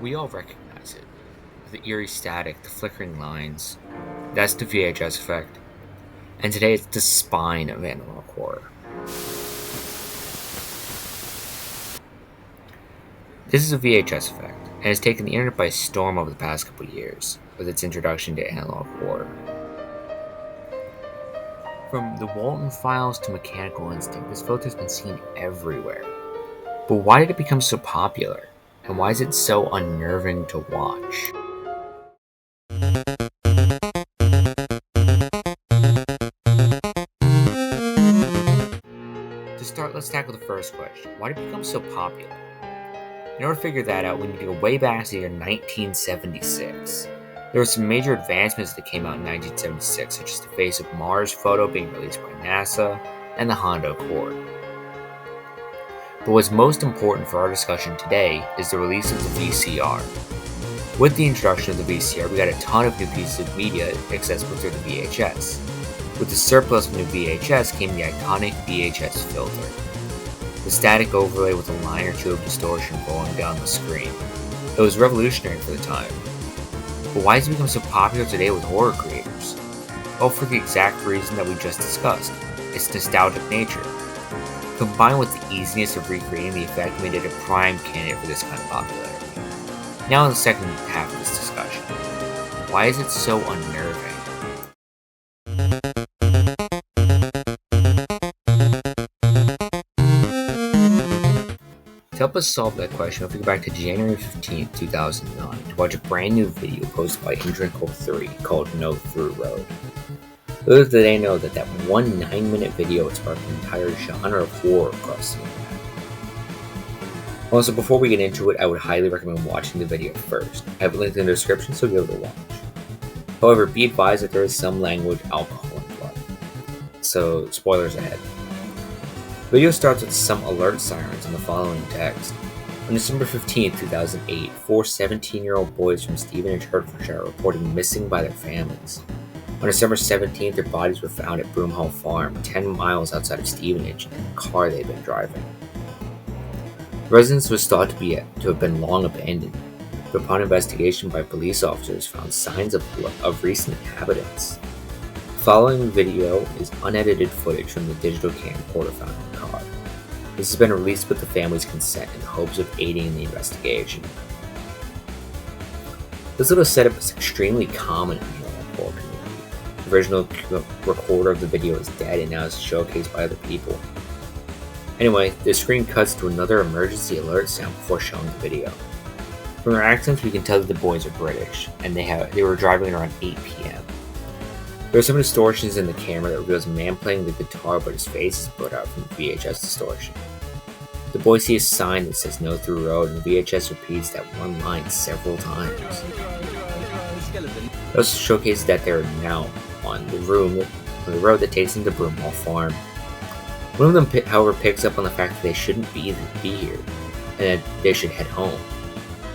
We all recognize it. The eerie static, the flickering lines. That's the VHS effect. And today it's the spine of analog horror. This is a VHS effect, and has taken the internet by storm over the past couple of years, with its introduction to analog horror. From the Walton Files to Mechanical Instinct, this filter's been seen everywhere. But why did it become so popular? And why is it so unnerving to watch? To start, let's tackle the first question. Why did it become so popular? In order to figure that out, we need to go way back to the year 1976. There were some major advancements that came out in 1976, such as the Face of Mars photo being released by NASA and the Honda Accord. But what's most important for our discussion today is the release of the VCR. With the introduction of the VCR, we got a ton of new pieces of media accessible through the VHS. With the surplus of new VHS came the iconic VHS filter. The static overlay with a line or two of distortion rolling down the screen. It was revolutionary for the time. But why has it become so popular today with horror creators? Well, for the exact reason that we just discussed. Its nostalgic nature. Combined with the easiness of recreating the effect made it a prime candidate for this kind of popularity. Now in the second half of this discussion, why is it so unnerving? To help us solve that question, we'll go back to January 15, 2009 to watch a brand new video posted by Indrinkle3 called No Through Road. Little did they know that one 9-minute video would spark an entire genre of horror across the internet. Also, before we get into it, I would highly recommend watching the video first. I have a link in the description so you'll be able to watch. However, be advised that there is some language, alcohol, and blood. So, spoilers ahead. The video starts with some alert sirens in the following text. On December 15, 2008, 4 17-year-old boys from Stevenage, Hertfordshire are reported missing by their families. On December 17th, their bodies were found at Broomhall Farm, 10 miles outside of Stevenage, in a car they'd been driving. The residence was thought to have been long abandoned, but upon investigation by police officers found signs of recent inhabitants. The following video is unedited footage from the digital camcorder found in the car. This has been released with the family's consent in hopes of aiding in the investigation. This little setup is extremely common in the horror community. The original recorder of the video is dead and now is showcased by other people. Anyway, the screen cuts to another emergency alert sound before showing the video. From their accents, we can tell that the boys are British, and they were driving around 8 p.m. There are some distortions in the camera that reveals a man playing the guitar, but his face is blurred out from the VHS distortion. The boys see a sign that says No Through Road, and the VHS repeats that one line several times. It also showcases that they are now on the road that takes them to Broomhall Farm. One of them, however, picks up on the fact that they shouldn't be here, and that they should head home.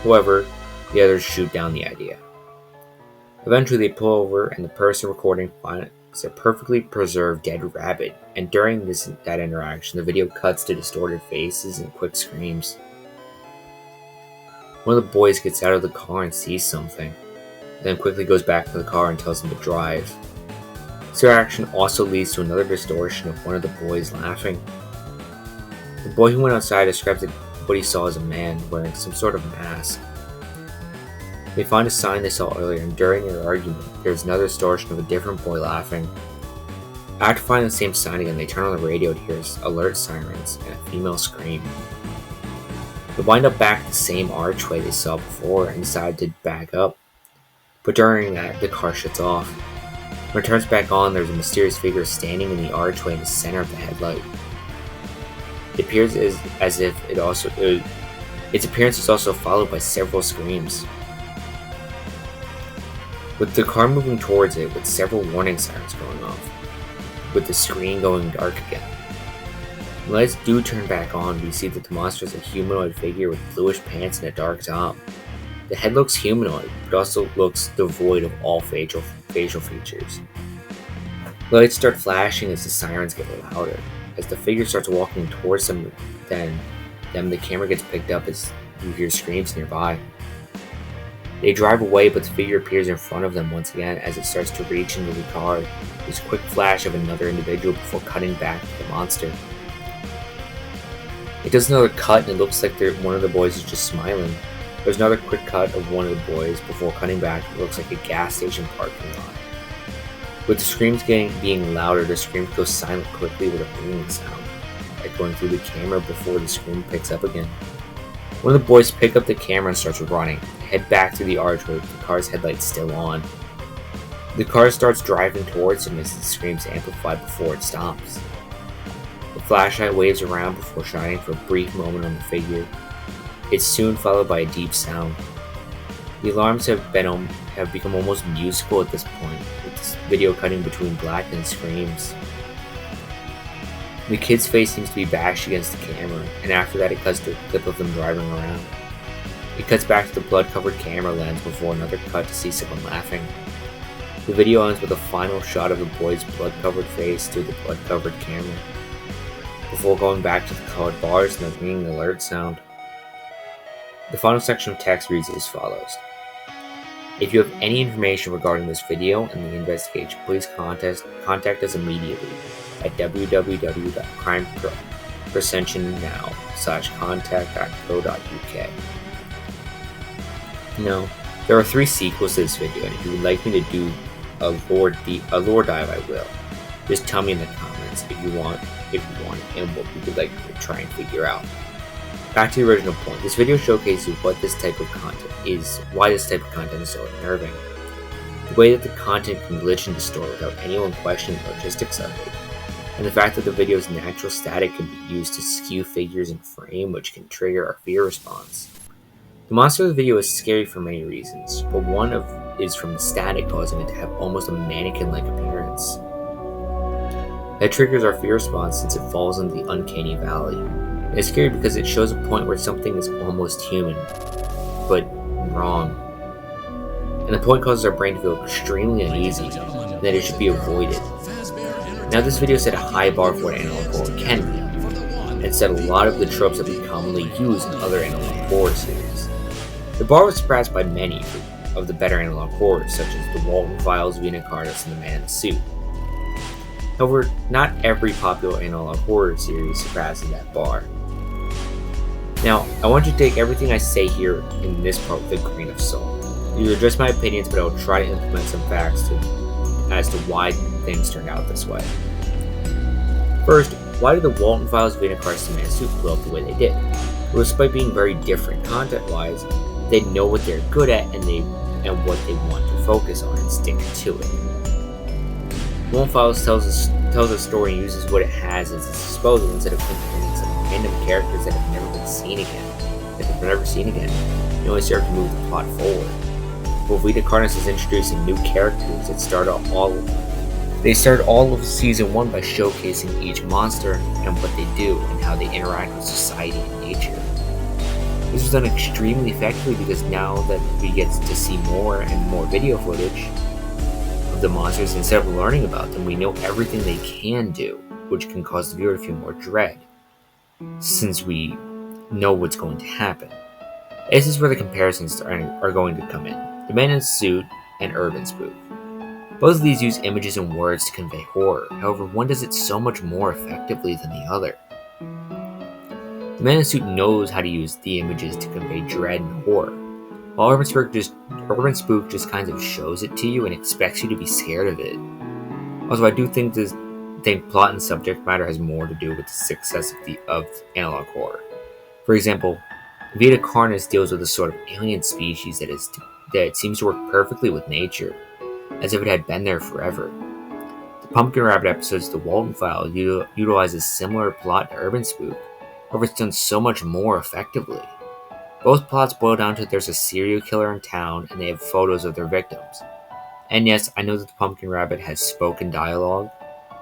However, the others shoot down the idea. Eventually, they pull over, and the person recording finds a perfectly preserved dead rabbit, and during that interaction, the video cuts to distorted faces and quick screams. One of the boys gets out of the car and sees something, and then quickly goes back to the car and tells them to drive. This interaction also leads to another distortion of one of the boys laughing. The boy who went outside describes what he saw as a man wearing some sort of mask. They find a sign they saw earlier, and during their argument, there's another distortion of a different boy laughing. After finding the same sign again, they turn on the radio to hear alert sirens and a female scream. They wind up back at the same archway they saw before and decide to back up. But during that, the car shuts off. When it turns back on, there's a mysterious figure standing in the archway in the center of the headlight. It appears as if its appearance is also followed by several screams. With the car moving towards it with several warning sirens going off, with the screen going dark again. When the lights do turn back on, we see that the monster is a humanoid figure with bluish pants and a dark top. The head looks humanoid, but also looks devoid of all facial features. The lights start flashing as the sirens get louder. As the figure starts walking towards them, then the camera gets picked up as you hear screams nearby. They drive away, but the figure appears in front of them once again as it starts to reach into the car. There's a quick flash of another individual before cutting back to the monster. It does another cut and it looks like one of the boys is just smiling. There's another quick cut of one of the boys before cutting back. It looks like a gas station parking lot. With the screams being louder, the screams go silent quickly with a ringing sound, like going through the camera before the scream picks up again. One of the boys pick up the camera and starts running. They head back to the archway with the car's headlights still on. The car starts driving towards him as the screams amplify before it stops. The flashlight waves around before shining for a brief moment on the figure. It's soon followed by a deep sound. The alarms have become almost musical at this point, with this video cutting between black and screams. The kid's face seems to be bashed against the camera, and after that it cuts to a clip of them driving around. It cuts back to the blood-covered camera lens before another cut to see someone laughing. The video ends with a final shot of the boy's blood-covered face through the blood-covered camera, before going back to the colored bars and the ringing alert sound. The final section of text reads as follows. If you have any information regarding this video and the investigation, please contact us immediately at www.crimepreventionnow.contact.co.uk. Now, there are 3 sequels to this video, and if you would like me to do a lore dive, I will. Just tell me in the comments if you want, and what you would like me to try and figure out. Back to the original point, this video showcases what this type of content is, why this type of content is so unnerving. The way that the content can glitch into the story without anyone questioning the logistics of it, and the fact that the video's natural static can be used to skew figures in frame, which can trigger our fear response. The monster of the video is scary for many reasons, but one is from the static causing it to have almost a mannequin-like appearance. That triggers our fear response since it falls into the uncanny valley. It's scary because it shows a point where something is almost human, but wrong. And the point causes our brain to feel extremely uneasy, and that it should be avoided. Now this video set a high bar for what analog horror can be, and set a lot of the tropes that we commonly use in other analog horror series. The bar was surpassed by many of the better analog horrors, such as The Walton Files, Vina Carnis, and The Man in the Suit. However, not every popular analog horror series surpasses that bar. Now, I want you to take everything I say here in this part with a grain of salt. These are just my opinions, but I will try to implement some facts as to why things turned out this way. First, why did the Walton Files, Vina Carnis, and Man in the Suit blow up the way they did? Well, despite being very different content-wise, they know what they're good at and what they want to focus on and stick to it. Walton Files tells a story and uses what it has at its disposal instead of implementing some random characters that have never been seen again. They only serve to move the plot forward. But Vina Carnis is introducing new characters that started all of season 1 by showcasing each monster and what they do and how they interact with society and nature. This was done extremely effectively because now that we get to see more and more video footage of the monsters, instead of learning about them, we know everything they can do, which can cause the viewer to feel more dread, since we know what's going to happen. This is where the comparisons are going to come in. The Man in the Suit and UrbanSPOOK. Both of these use images and words to convey horror, however one does it so much more effectively than the other. The Man in the Suit knows how to use the images to convey dread and horror, while UrbanSPOOK just kind of shows it to you and expects you to be scared of it. Also, I do think plot and subject matter has more to do with the success of analog horror. For example, Vina Carnis deals with a sort of alien species that seems to work perfectly with nature, as if it had been there forever. The Pumpkin Rabbit episodes of The Walton Files utilizes similar plot to UrbanSPOOK, however it's done so much more effectively. Both plots boil down to there's a serial killer in town and they have photos of their victims. And yes, I know that the Pumpkin Rabbit has spoken dialogue,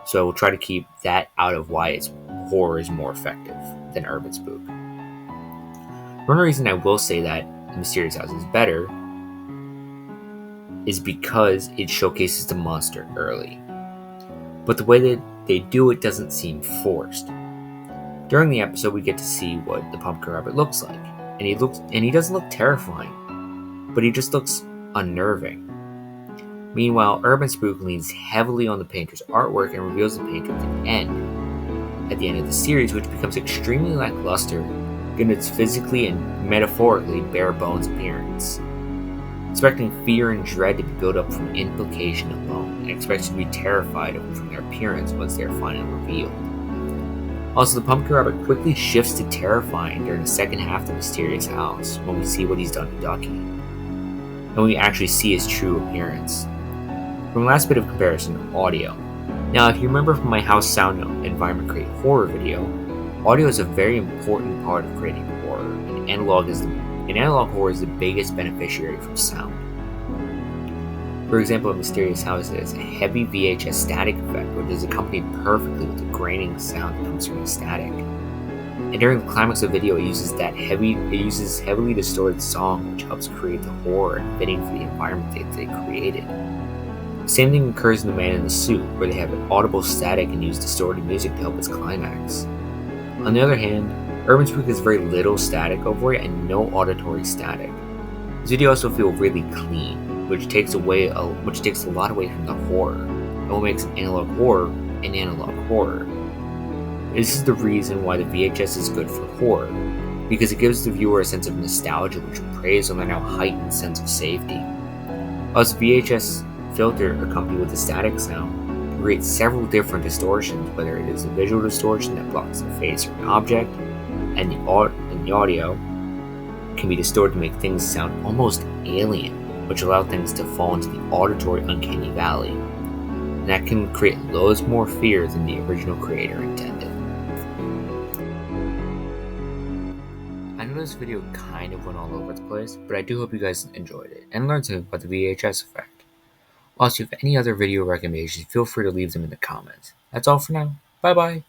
so I will try to keep that out of why its horror is more effective than UrbanSPOOK. One reason I will say that The Mysterious House is better is because it showcases the monster early. But the way that they do it doesn't seem forced. During the episode, we get to see what the Pumpkin Rabbit looks like, and he doesn't look terrifying. but he just looks unnerving. Meanwhile, UrbanSPOOK leans heavily on the painter's artwork and reveals the painter at the end of the series, which becomes extremely lackluster given its physically and metaphorically bare bones appearance. Expecting fear and dread to be built up from implication alone, and expects you to be terrified from their appearance once they are finally revealed. Also, the pumpkin rabbit quickly shifts to terrifying during the second half of the mysterious house when we see what he's done to Ducky, and we actually see his true appearance. From the last bit of comparison, audio. Now, if you remember from my house sound environment create horror video, audio is a very important part of creating horror, and analog horror is the biggest beneficiary from sound. For example, a mysterious house has a heavy VHS static effect, which is accompanied perfectly with the graining sound that comes from the static. And during the climax of the video, it uses heavily distorted song, which helps create the horror and fitting for the environment that they created. Same thing occurs in The Man in the Suit, where they have an audible static and use distorted music to help its climax. On the other hand, UrbanSPOOK has very little static over it and no auditory static. This video also feels really clean, which takes a lot away from the horror, and what makes an analog horror. This is the reason why the VHS is good for horror, because it gives the viewer a sense of nostalgia which preys on their now heightened sense of safety. Also, VHS filter accompanied with a static sound creates several different distortions, whether it is a visual distortion that blocks the face or an object, and the audio can be distorted to make things sound almost alien, which allow things to fall into the auditory uncanny valley. And that can create loads more fear than the original creator intended. I know this video kind of went all over the place, but I do hope you guys enjoyed it and learned something about the VHS effect. Also, if you have any other video recommendations, feel free to leave them in the comments. That's all for now. Bye bye.